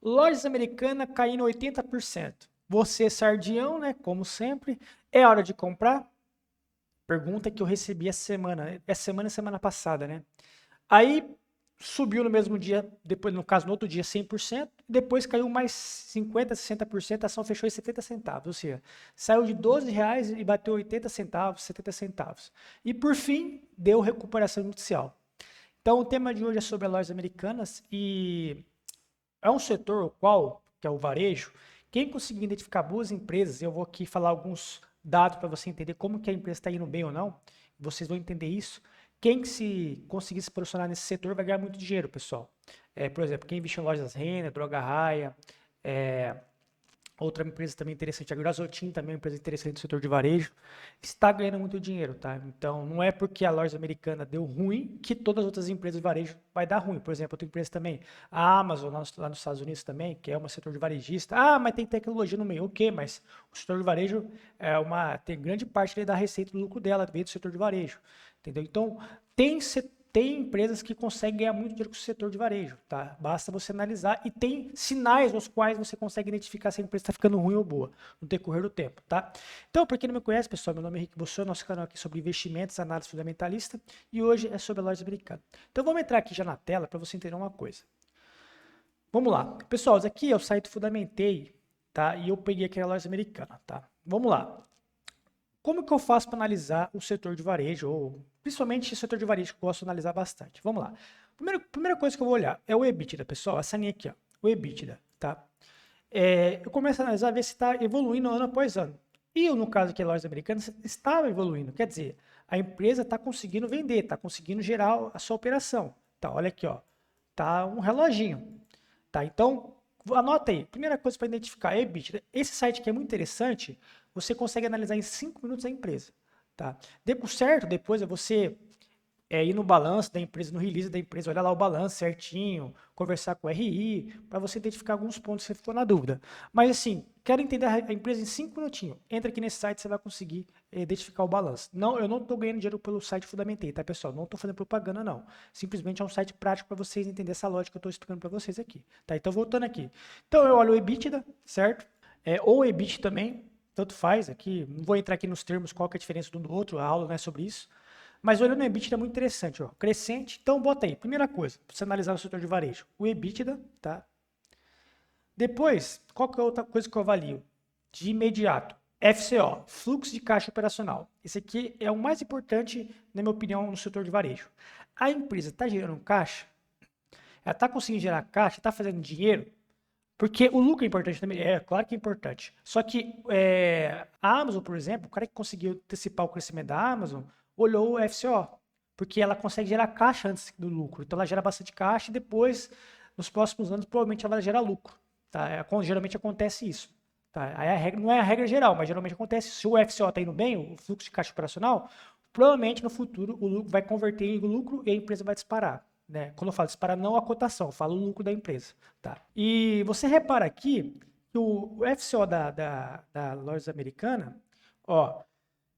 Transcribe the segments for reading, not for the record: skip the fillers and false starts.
Lojas Americanas caindo 80%. Você, sardião, né? Como sempre. É hora de comprar? Pergunta que eu recebi essa semana passada, né? Aí subiu no mesmo dia, depois, no caso, no outro dia, 100%, depois caiu mais 50, 60%, a ação fechou em 70 centavos, ou seja, saiu de R$ 12 e bateu 80 centavos, 70 centavos. E por fim, deu recuperação inicial. Então, o tema de hoje é sobre as lojas americanas e é um setor o qual, que é o varejo, quem conseguir identificar boas empresas, eu vou aqui falar alguns dados para você entender como que a empresa está indo bem ou não, vocês vão entender isso. Quem que se conseguir se posicionar nesse setor vai ganhar muito dinheiro, pessoal. Por exemplo, quem investiu em lojas Renner, Droga Raia, é, outra empresa também interessante, a Grasotin também é uma empresa interessante do setor de varejo, está ganhando muito dinheiro, tá? Então, não é porque a loja americana deu ruim que todas as outras empresas de varejo vai dar ruim. Por exemplo, outra empresa também, a Amazon, lá nos Estados Unidos também, que é um setor de varejista. Ah, mas tem tecnologia no meio. Ok, mas o setor de varejo tem grande parte da receita do lucro dela, veio do setor de varejo, entendeu? Então, tem empresas que conseguem ganhar muito dinheiro com o setor de varejo, tá? Basta você analisar e tem sinais nos quais você consegue identificar se a empresa está ficando ruim ou boa no decorrer do tempo, tá? Então, para quem não me conhece, pessoal, meu nome é Henrique Bossô, nosso canal aqui é sobre investimentos, análise fundamentalista e hoje é sobre a loja americana. Então, vamos entrar aqui já na tela para você entender uma coisa. Vamos lá. Pessoal, isso aqui é o site Fundamentei, tá? E eu peguei aqui a loja americana, tá? Vamos lá. Como que eu faço para analisar o setor de varejo, ou principalmente o setor de varejo que eu gosto de analisar bastante? Vamos lá. Primeira coisa que eu vou olhar é o EBITDA, pessoal. Essa linha aqui, ó, o EBITDA, tá? Eu começo a analisar, ver se está evoluindo ano após ano. E no caso aqui, lojas americanas, estava evoluindo. Quer dizer, a empresa está conseguindo vender, está conseguindo gerar a sua operação. Tá, olha aqui, ó. Tá um reloginho. Tá, então, anota aí. Primeira coisa para identificar é EBITDA. Esse site aqui é muito interessante. Você consegue analisar em 5 minutos a empresa. Tá? O certo depois é você ir no balanço da empresa, no release da empresa, olhar lá o balanço certinho, conversar com o RI, para você identificar alguns pontos se você for na dúvida. Mas assim, quero entender a empresa em 5 minutinhos. Entra aqui nesse site, você vai conseguir identificar o balanço. Não, eu não estou ganhando dinheiro pelo site Fundamentei, tá, pessoal? Não estou fazendo propaganda, não. Simplesmente é um site prático para vocês entenderem essa lógica que eu estou explicando para vocês aqui. Tá, então voltando aqui. Então eu olho o EBITDA, certo? Ou EBIT também, tanto faz aqui. Não vou entrar aqui nos termos, qual que é a diferença de um do outro, a aula não é sobre isso. Mas olhando o EBITDA é muito interessante, ó. Crescente, então bota aí. Primeira coisa, para você analisar o setor de varejo, o EBITDA, tá? Depois, qual que é outra coisa que eu avalio? De imediato, FCO, fluxo de caixa operacional. Esse aqui é o mais importante, na minha opinião, no setor de varejo. A empresa está gerando caixa? Ela está conseguindo gerar caixa? Está fazendo dinheiro? Porque o lucro é importante também, é claro que é importante. Só que a Amazon, por exemplo, o cara que conseguiu antecipar o crescimento da Amazon, olhou o FCO, porque ela consegue gerar caixa antes do lucro. Então ela gera bastante caixa e depois, nos próximos anos, provavelmente ela vai gerar lucro. Tá? Geralmente acontece isso. Tá? Aí não é a regra geral, mas geralmente acontece. Se o FCO está indo bem, o fluxo de caixa operacional, provavelmente no futuro o lucro vai converter em lucro e a empresa vai disparar. Né? Quando eu falo disparar, não a cotação, eu falo o lucro da empresa. Tá? E você repara aqui que o FCO da lojas americana, ó,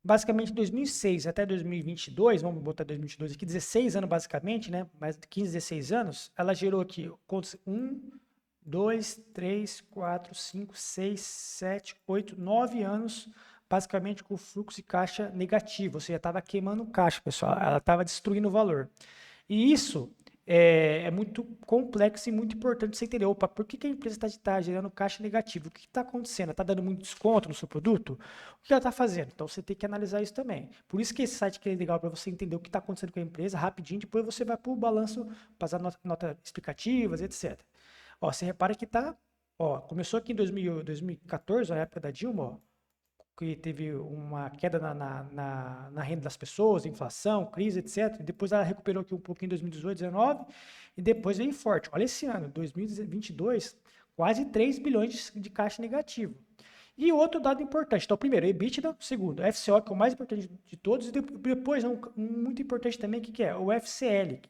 basicamente 2006 até 2022, vamos botar 2022 aqui, 16 anos basicamente, né? Mais de 15, 16 anos, ela gerou aqui 1, 2, 3, 4, 5, 6, 7, 8, 9 anos, basicamente com fluxo de caixa negativo, ou seja, estava queimando caixa, pessoal, ela estava destruindo o valor. E isso é muito complexo e muito importante você entender. Opa, por que, que a empresa está gerando caixa negativo? O que está acontecendo? Está dando muito desconto no seu produto? O que ela está fazendo? Então você tem que analisar isso também. Por isso que esse site aqui é legal para você entender o que está acontecendo com a empresa rapidinho. Depois você vai para o balanço, passar nota explicativas, etc. Ó, você repara que tá. Ó, começou aqui em 2014, a época da Dilma, ó, que teve uma queda na renda das pessoas, inflação, crise, etc. Depois ela recuperou aqui um pouquinho em 2018, 2019, e depois veio forte. Olha esse ano, 2022, quase 3 bilhões de caixa negativo. E outro dado importante, então primeiro, EBITDA, segundo, FCO, que é o mais importante de todos, e depois um muito importante também, que é? O FCL,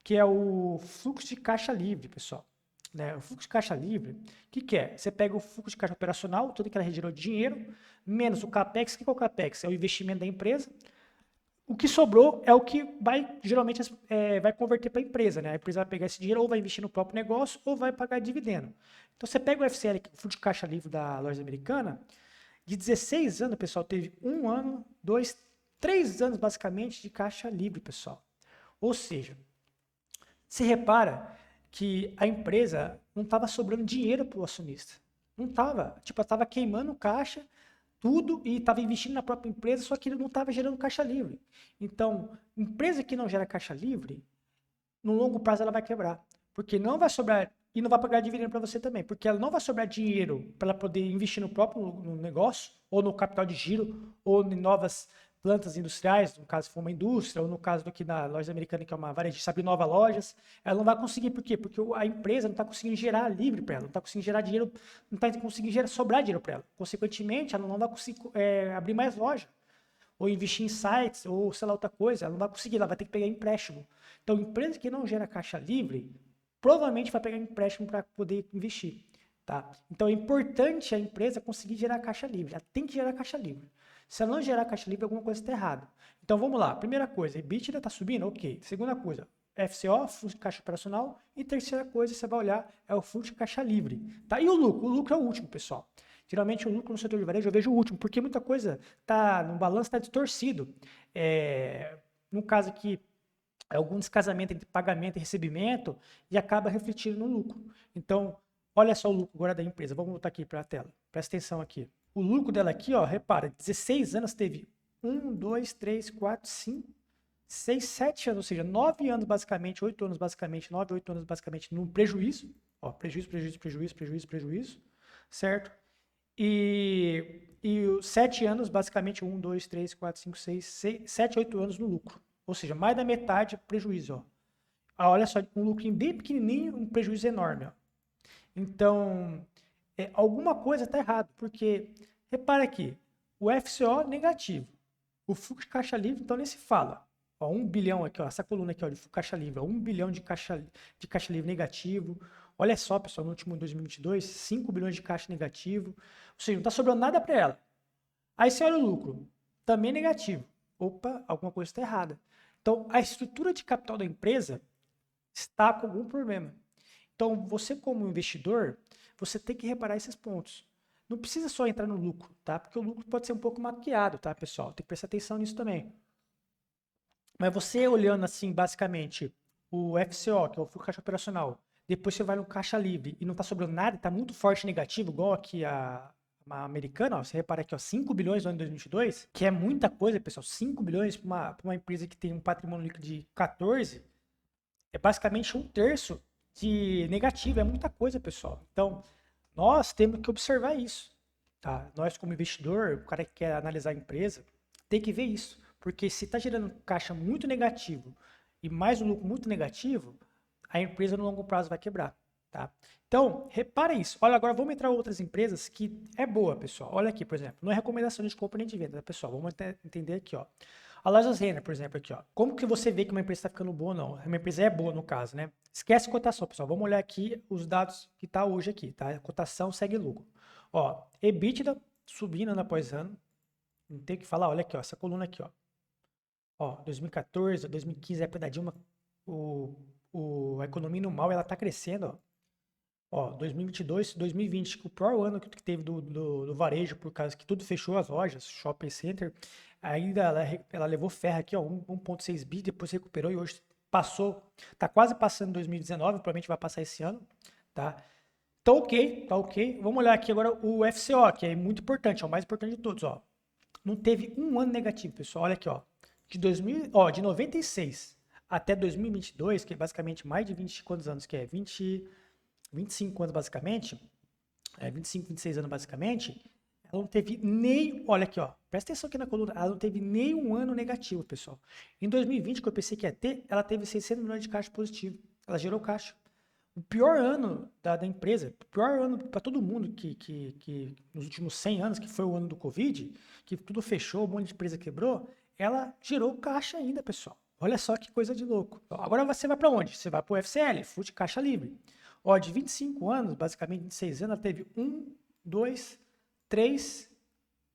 que é o fluxo de caixa livre, pessoal. Né? O fluxo de caixa livre, o que é? Você pega o fluxo de caixa operacional, tudo que ela gerou de dinheiro, menos o CAPEX. O que é o CAPEX? É o investimento da empresa. O que sobrou é o que vai, geralmente, vai converter para a empresa, né? A empresa vai pegar esse dinheiro ou vai investir no próprio negócio ou vai pagar dividendo. Então, você pega o FCL, o Fundo de Caixa Livre da loja americana, de 16 anos, pessoal, teve 1 ano, 2, 3 anos, basicamente, de caixa livre, pessoal. Ou seja, se repara que a empresa não estava sobrando dinheiro para o acionista. Não estava. Tipo, ela estava queimando caixa, tudo, e estava investindo na própria empresa, só que ele não estava gerando caixa livre. Então, empresa que não gera caixa livre, no longo prazo ela vai quebrar. Porque não vai sobrar, e não vai pagar dividendo para você também, porque ela não vai sobrar dinheiro para ela poder investir no próprio no negócio, ou no capital de giro, ou em novas plantas industriais, no caso se for uma indústria, ou no caso aqui na loja americana, que é uma varejista, abrir novas lojas, ela não vai conseguir. Por quê? Porque a empresa não está conseguindo gerar livre para ela, não está conseguindo gerar dinheiro, não está conseguindo sobrar dinheiro para ela. Consequentemente, ela não vai conseguir abrir mais loja, ou investir em sites, ou sei lá, outra coisa. Ela não vai conseguir, ela vai ter que pegar empréstimo. Então, empresa que não gera caixa livre, provavelmente vai pegar empréstimo para poder investir. Tá? Então, é importante a empresa conseguir gerar caixa livre. Ela tem que gerar caixa livre. Se ela não gerar caixa livre, alguma coisa está errada. Então, vamos lá. Primeira coisa, EBITDA está subindo? Ok. Segunda coisa, FCO, fluxo de caixa operacional. E terceira coisa, você vai olhar, é o fluxo de caixa livre. Tá? E o lucro? O lucro é o último, pessoal. Geralmente, o lucro no setor de varejo eu vejo o último, porque muita coisa tá no balanço está distorcido. No caso aqui, algum descasamento entre pagamento e recebimento e acaba refletindo no lucro. Então, olha só o lucro agora da empresa. Vamos voltar aqui para a tela. Presta atenção aqui. O lucro dela aqui, ó, repara, 16 anos teve 1, 2, 3, 4, 5, 6, 7 anos, ou seja, 9 anos basicamente, 8 anos basicamente, 9, 8 anos basicamente no prejuízo. Ó, prejuízo, certo? E 7 anos basicamente, 1, 2, 3, 4, 5, 6, 7, 8 anos no lucro. Ou seja, mais da metade prejuízo. Ó. Olha só, um lucrinho bem pequenininho, um prejuízo enorme. Ó. Então, alguma coisa está errada, porque, repara aqui, o FCO negativo, o fluxo de caixa livre, então nem se fala. Ó, 1 bilhão aqui, ó, essa coluna aqui ó, de caixa livre, ó, 1 bilhão de caixa livre negativo. Olha só, pessoal, no último 2022, 5 bilhões de caixa negativo. Ou seja, não está sobrando nada para ela. Aí você olha o lucro, também negativo. Opa, alguma coisa está errada. Então, a estrutura de capital da empresa está com algum problema. Então, você como investidor, você tem que reparar esses pontos. Não precisa só entrar no lucro, tá? Porque o lucro pode ser um pouco maquiado, tá, pessoal? Tem que prestar atenção nisso também. Mas você olhando assim, basicamente, o FCO, que é o fluxo de caixa operacional, depois você vai no caixa livre e não está sobrando nada, está muito forte negativo, igual aqui uma americana, ó, você repara aqui, ó, 5 bilhões no ano de 2022, que é muita coisa, pessoal. 5 bilhões para uma empresa que tem um patrimônio líquido de 14, é basicamente 1/3 de negativo, é muita coisa, pessoal. Então, nós temos que observar isso, tá? Nós, como investidor, o cara que quer analisar a empresa, tem que ver isso, porque se está gerando caixa muito negativo e mais um lucro muito negativo, a empresa no longo prazo vai quebrar, tá? Então, repara isso. Olha, agora vamos entrar em outras empresas que é boa, pessoal. Olha aqui, por exemplo, não é recomendação de compra nem de venda, tá, pessoal? Vamos entender aqui, ó. A Lojas Renner, por exemplo, aqui, ó. Como que você vê que uma empresa está ficando boa ou não? Uma empresa é boa, no caso, né? Esquece cotação, pessoal. Vamos olhar aqui os dados que tá hoje aqui, tá? A cotação segue lucro. Ó, EBITDA subindo ano após ano. Não tem o que falar, olha aqui, ó, essa coluna aqui, ó. Ó, 2014, 2015, época da Dilma, a economia no mal, ela tá crescendo, ó. Ó, 2022, 2020, o pior ano que teve do varejo, por causa que tudo fechou as lojas, shopping center, ainda ela levou ferro aqui, ó, 1,6 bi, depois recuperou e hoje passou, tá quase passando 2019, provavelmente vai passar esse ano, tá? Tá ok, tá ok. Vamos olhar aqui agora o FCO, que é muito importante, é o mais importante de todos, ó. Não teve um ano negativo, pessoal, olha aqui, ó. De 96 até 2022, que é basicamente mais de 20 quantos anos que é? 25 anos basicamente, 25, 26 anos basicamente, ela não teve nem, olha aqui, ó, presta atenção aqui na coluna, ela não teve nem um ano negativo, pessoal. Em 2020, que eu pensei que ia ter, ela teve 600 milhões de caixa positivo, ela gerou caixa. O pior ano da empresa, o pior ano para todo mundo que nos últimos 100 anos, que foi o ano do Covid, que tudo fechou, um monte de empresa quebrou, ela gerou caixa ainda, pessoal. Olha só que coisa de louco. Agora você vai para onde? Você vai para o FCL, Fundo de Caixa Livre. Ó, de 25 anos, basicamente 26 anos, ela teve 1, 2, 3,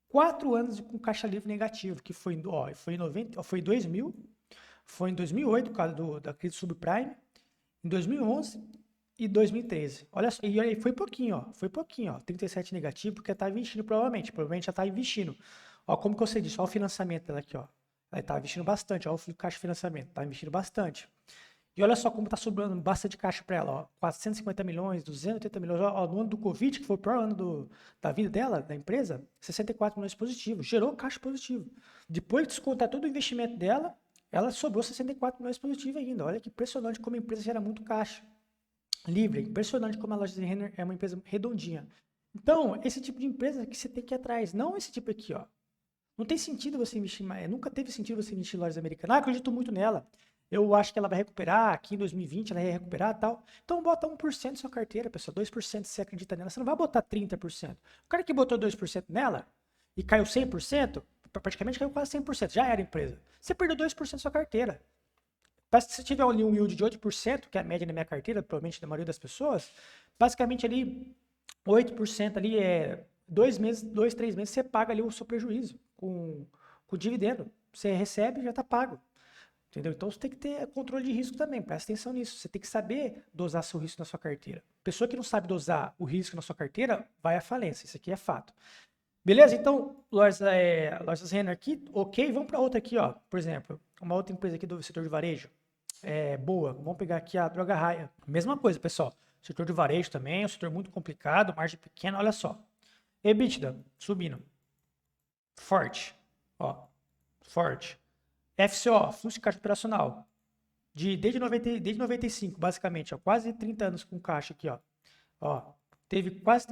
4 anos com caixa livre negativo, que foi, ó, foi em 90, ó, foi em 2000, foi em 2008, por causa da crise subprime, em 2011 e 2013. Olha só, e aí foi pouquinho, ó, 37 negativo, porque tá investindo provavelmente já tá investindo. Ó, como que você disse, ó o financiamento dela aqui, ó. Ela tá investindo bastante, ó, o caixa de financiamento, tá investindo bastante. E olha só como tá sobrando bastante caixa para ela, ó. 450 milhões, 280 milhões, ó, no ano do Covid, que foi o pior ano da vida dela, da empresa, 64 milhões positivo, gerou caixa positivo. Depois de descontar todo o investimento dela, ela sobrou 64 milhões positivo ainda. Olha que impressionante como a empresa gera muito caixa livre. Impressionante como a loja de Renner é uma empresa redondinha. Então, esse tipo de empresa que você tem que ir atrás, não esse tipo aqui, ó. Não tem sentido você investir mais, nunca teve sentido você investir em lojas americanas. Ah, acredito muito nela. Eu acho que ela vai recuperar, aqui em 2020 ela vai recuperar e tal. Então bota 1% na sua carteira, pessoal. 2% se você acredita nela. Você não vai botar 30%. O cara que botou 2% nela e caiu 100%, praticamente caiu quase 100%. Já era empresa. Você perdeu 2% da sua carteira. Se você tiver um yield de 8%, que é a média da minha carteira, provavelmente da maioria das pessoas, basicamente ali 8% ali é 2 meses, 3 meses, você paga ali o seu prejuízo com dividendo. Você recebe e já está pago. Entendeu? Então você tem que ter controle de risco também, presta atenção nisso. Você tem que saber dosar seu risco na sua carteira. Pessoa que não sabe dosar o risco na sua carteira vai à falência, isso aqui é fato. Beleza? Então, lojas Renner aqui, ok. Vamos para outra aqui, ó. Por exemplo, uma outra empresa aqui do setor de varejo. Boa. Vamos pegar aqui a Droga Raia. Mesma coisa, pessoal. Setor de varejo também, é um setor muito complicado, margem pequena, olha só. EBITDA, subindo. Forte. Ó, forte. FCO, fluxo de caixa operacional. Desde 95, basicamente, ó, quase 30 anos com caixa aqui, ó. Teve quase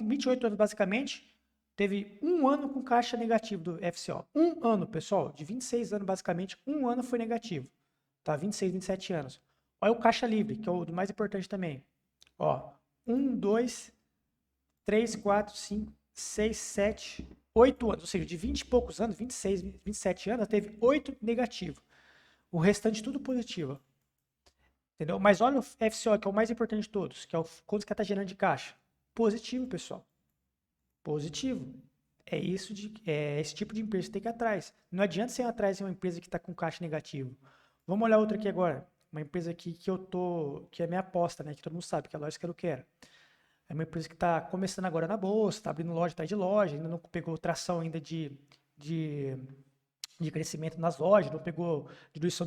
28 anos, basicamente. Teve um ano com caixa negativo do FCO. Um ano, pessoal, de 26 anos, basicamente, um ano foi negativo. Tá? 26, 27 anos. Olha o caixa livre, que é o mais importante também. Ó, 1, 2, 3, 4, 5, 6, 7, 8 anos. Ou seja, de 20 e poucos anos, 26, 27 anos, teve 8 negativo. O restante tudo positivo. Entendeu? Mas olha o FCO, que é o mais importante de todos, que é o quanto que está gerando de caixa. Positivo, pessoal. Positivo. É esse tipo de empresa que você tem que ir atrás. Não adianta você ir atrás de uma empresa que está com caixa negativo. Vamos olhar outra aqui agora. Uma empresa aqui que é minha aposta, né? Que todo mundo sabe, que é a loja que eu quero. É uma empresa que está começando agora na bolsa, está abrindo loja atrás de loja, ainda não pegou tração ainda de crescimento nas lojas, não pegou diluição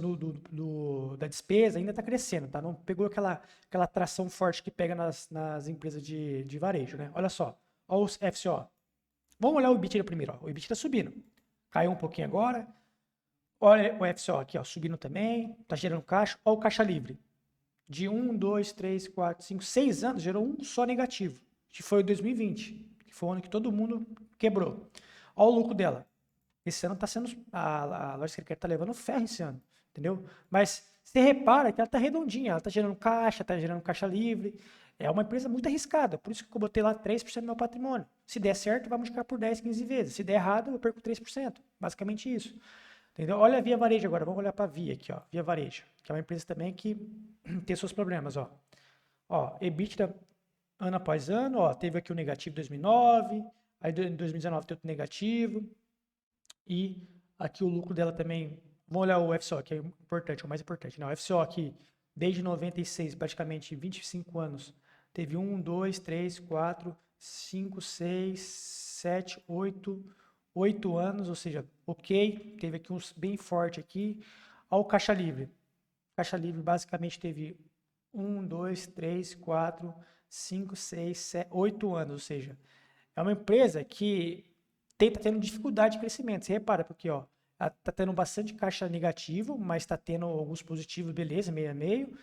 da despesa, ainda está crescendo, tá? Não pegou aquela tração forte que pega nas empresas de varejo, né? Olha só, olha os FCO. Vamos olhar o EBITDA primeiro, ó. O EBITDA está subindo. Caiu um pouquinho agora. Olha o FCO aqui, ó, subindo também, está gerando caixa. Olha o caixa livre. De 1, 2, 3, 4, 5, 6 anos, gerou um só negativo, que foi o 2020, que foi o ano que todo mundo quebrou. Olha o lucro dela. Esse ano está sendo. A loja que está levando ferro esse ano, entendeu? Mas você repara que ela está redondinha, ela está gerando caixa, está gerando caixa livre. É uma empresa muito arriscada, por isso que eu botei lá 3% do meu patrimônio. Se der certo, vai multiplicar por 10, 15 vezes. Se der errado, eu perco 3%. Basicamente isso. Entendeu? Olha a Via Varejo agora, vamos olhar para a Via aqui, ó. Via Varejo, que é uma empresa também que tem seus problemas, ó. Ó, EBITDA ano após ano, ó, teve aqui o negativo em 2009, aí em 2019 teve outro negativo, e aqui o lucro dela também, vamos olhar o FCO, que é importante, é o mais importante, né? O FCO aqui, desde 96, praticamente 25 anos, teve 1, 2, 3, 4, 5, 6, 7, 8 anos, ou seja, ok, teve aqui uns bem forte aqui. Olha o caixa livre. Caixa livre basicamente teve 1, 2, 3, 4, 5, 6, 7, 8 anos, ou seja, é uma empresa que está tendo dificuldade de crescimento. Você repara, porque ó, está tendo bastante caixa negativo, mas está tendo alguns positivos, beleza, meio a meio.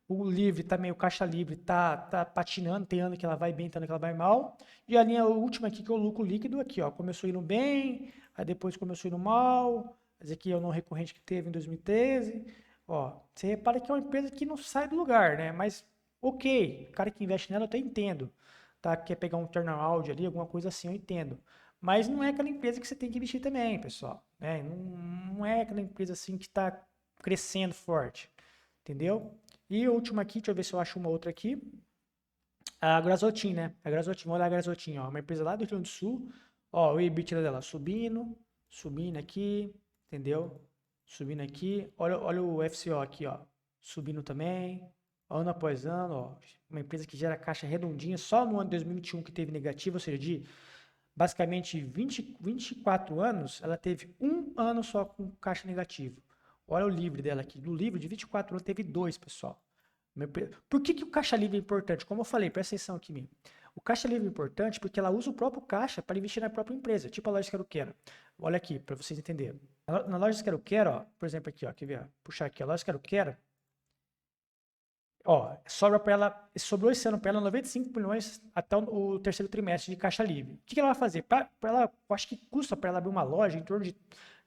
O livre também, o caixa livre tá patinando, tem ano que ela vai bem, tem ano que ela vai mal. E a linha última aqui, que é o lucro líquido aqui, ó, começou indo bem, aí depois começou indo mal. Esse aqui é o não recorrente que teve em 2013. Ó, você repara que é uma empresa que não sai do lugar, né? Mas, ok, o cara que investe nela eu até entendo, tá? Quer pegar um turnaround ali, alguma coisa assim, eu entendo. Mas não é aquela empresa que você tem que investir também, pessoal, né? Não é aquela empresa assim que está crescendo forte, entendeu? E a última aqui, deixa eu ver se eu acho uma outra aqui. A Grasotin, né? A Grasotin, vamos olhar a Grasotin, ó. Uma empresa lá do Rio Grande do Sul. Ó, o EBITDA dela subindo aqui, entendeu? Subindo aqui. Olha o FCO aqui, ó. Subindo também. Ano após ano, ó. Uma empresa que gera caixa redondinha. Só no ano de 2021 que teve negativo, ou seja, de basicamente 24 anos, ela teve um ano só com caixa negativo. Olha o livre dela aqui. Do livre de 24 anos teve 2, pessoal. Por que o caixa livre é importante? Como eu falei, presta atenção aqui em mim. O caixa livre é importante porque ela usa o próprio caixa para investir na própria empresa, tipo a loja Quero Quero. Olha aqui, para vocês entenderem. Na loja Quero Quero, ó, por exemplo aqui, ó, quer ver? Puxar aqui, a loja Quero Quero, ó, sobra para ela, sobrou esse ano para ela 95 milhões até o terceiro trimestre de caixa livre. O que ela vai fazer? Para ela, eu acho que custa para ela abrir uma loja em torno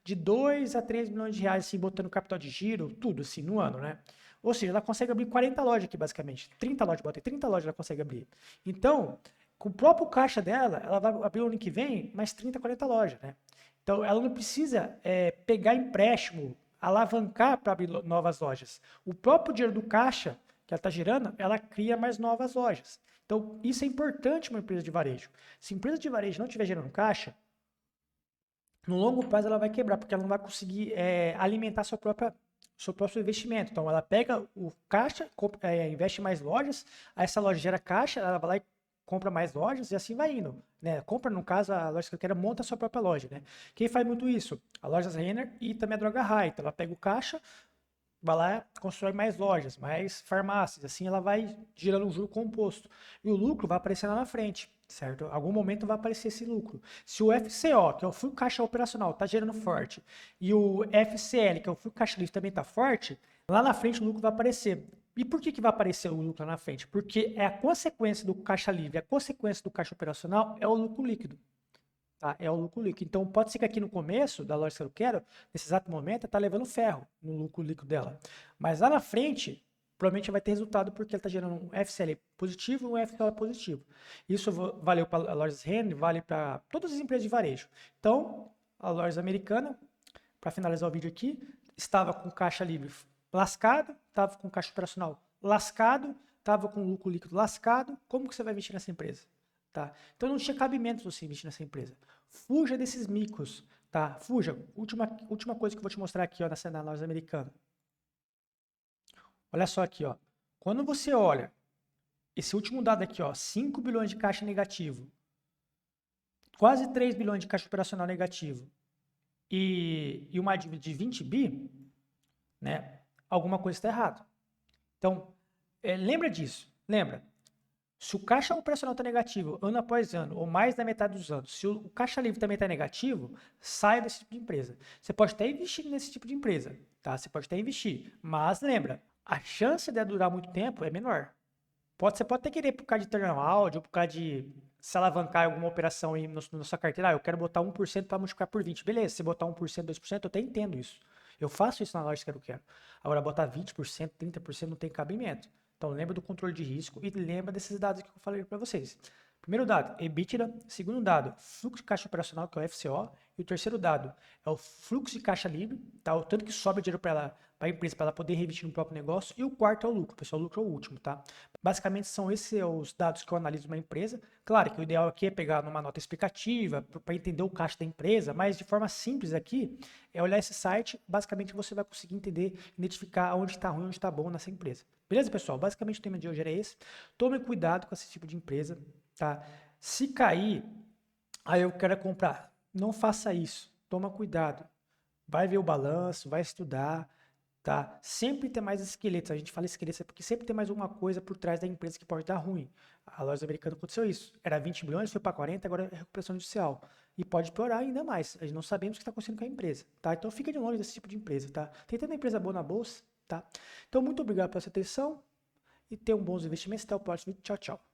de 2 a 3 milhões de reais, assim, botando capital de giro, tudo assim, no ano, né? Ou seja, ela consegue abrir 40 lojas aqui, basicamente. 30 lojas, bota 30 lojas ela consegue abrir. Então, com o próprio caixa dela, ela vai abrir o ano que vem mais 30, 40 lojas, né? Então, ela não precisa pegar empréstimo, alavancar para abrir novas lojas. O próprio dinheiro do caixa que ela está gerando, ela cria mais novas lojas. Então, isso é importante para uma empresa de varejo. Se a empresa de varejo não estiver gerando caixa, no longo prazo ela vai quebrar, porque ela não vai conseguir alimentar seu próprio investimento. Então, ela pega o caixa, investe em mais lojas, aí essa loja gera caixa, ela vai lá e compra mais lojas e assim vai indo. Né? Compra, no caso, a loja que eu quero, monta a sua própria loja. Né? Quem faz muito isso? A Lojas Renner e também a Droga Raia. Então, ela pega o caixa, vai lá, constrói mais lojas, mais farmácias, assim ela vai gerando um juro composto. E o lucro vai aparecer lá na frente, certo? Em algum momento vai aparecer esse lucro. Se o FCO, que é o fluxo caixa operacional, está gerando forte, e o FCL, que é o fluxo caixa livre, também está forte, lá na frente o lucro vai aparecer. E por que vai aparecer o lucro lá na frente? Porque é a consequência do caixa livre, a consequência do caixa operacional é o lucro líquido. Tá? É o lucro líquido. Então, pode ser que aqui no começo da loja que eu quero, nesse exato momento, está levando ferro no lucro líquido dela. Mas lá na frente, provavelmente vai ter resultado porque ela está gerando um FCL positivo e um FCL positivo. Isso valeu para a Lojas Renner, vale para todas as empresas de varejo. Então, a Lojas Americana, para finalizar o vídeo aqui, estava com caixa livre lascado, estava com caixa operacional lascado, estava com lucro líquido lascado. Como que você vai investir nessa empresa? Tá? Então não tinha cabimento você investir nessa empresa. Fuja desses micos, tá? Fuja. Última coisa que eu vou te mostrar aqui, ó, na loja americana. Olha só aqui, ó. Quando você olha esse último dado aqui, ó, 5 bilhões de caixa negativo, quase 3 bilhões de caixa operacional negativo e uma dívida de 20 bi, né? Alguma coisa está errada. Então, lembra disso. Lembra. Se o caixa operacional está negativo ano após ano, ou mais da metade dos anos, se o caixa livre também está negativo, saia desse tipo de empresa. Você pode até investir nesse tipo de empresa, tá? Você pode até investir, mas lembra, a chance de durar muito tempo é menor. Você pode até querer por causa de turnaround, ou por causa de se alavancar alguma operação aí na sua carteira. Eu quero botar 1% para multiplicar por 20. Beleza, se botar 1%, 2%, eu até entendo isso. Eu faço isso na loja que eu quero. Agora, botar 20%, 30% não tem cabimento. Então, lembra do controle de risco e lembra desses dados que eu falei para vocês. Primeiro dado, EBITDA. Segundo dado, fluxo de caixa operacional, que é o FCO. E o terceiro dado é o fluxo de caixa livre, tá? O tanto que sobra dinheiro para a empresa, para ela poder reinvestir no próprio negócio. E o quarto é o lucro, pessoal. O lucro é o último, tá? Basicamente, são esses os dados que eu analiso uma empresa. Claro que o ideal aqui é pegar numa nota explicativa, para entender o caixa da empresa, mas de forma simples aqui, é olhar esse site. Basicamente, você vai conseguir entender, identificar onde está ruim, onde está bom nessa empresa. Beleza, pessoal? Basicamente, o tema de hoje era esse. Tome cuidado com esse tipo de empresa, tá? Se cair, aí eu quero comprar. Não faça isso. Toma cuidado. Vai ver o balanço, vai estudar, tá? Sempre tem mais esqueletos. A gente fala esqueletos porque sempre tem mais alguma coisa por trás da empresa que pode dar ruim. A loja americana aconteceu isso. Era 20 milhões, foi para 40, agora é recuperação judicial. E pode piorar ainda mais. A gente não sabemos o que está acontecendo com a empresa, tá? Então fica de longe desse tipo de empresa, tá? Tem tanta empresa boa na bolsa, tá? Então muito obrigado pela sua atenção e tenham bons investimentos. Até o próximo vídeo. Tchau, tchau.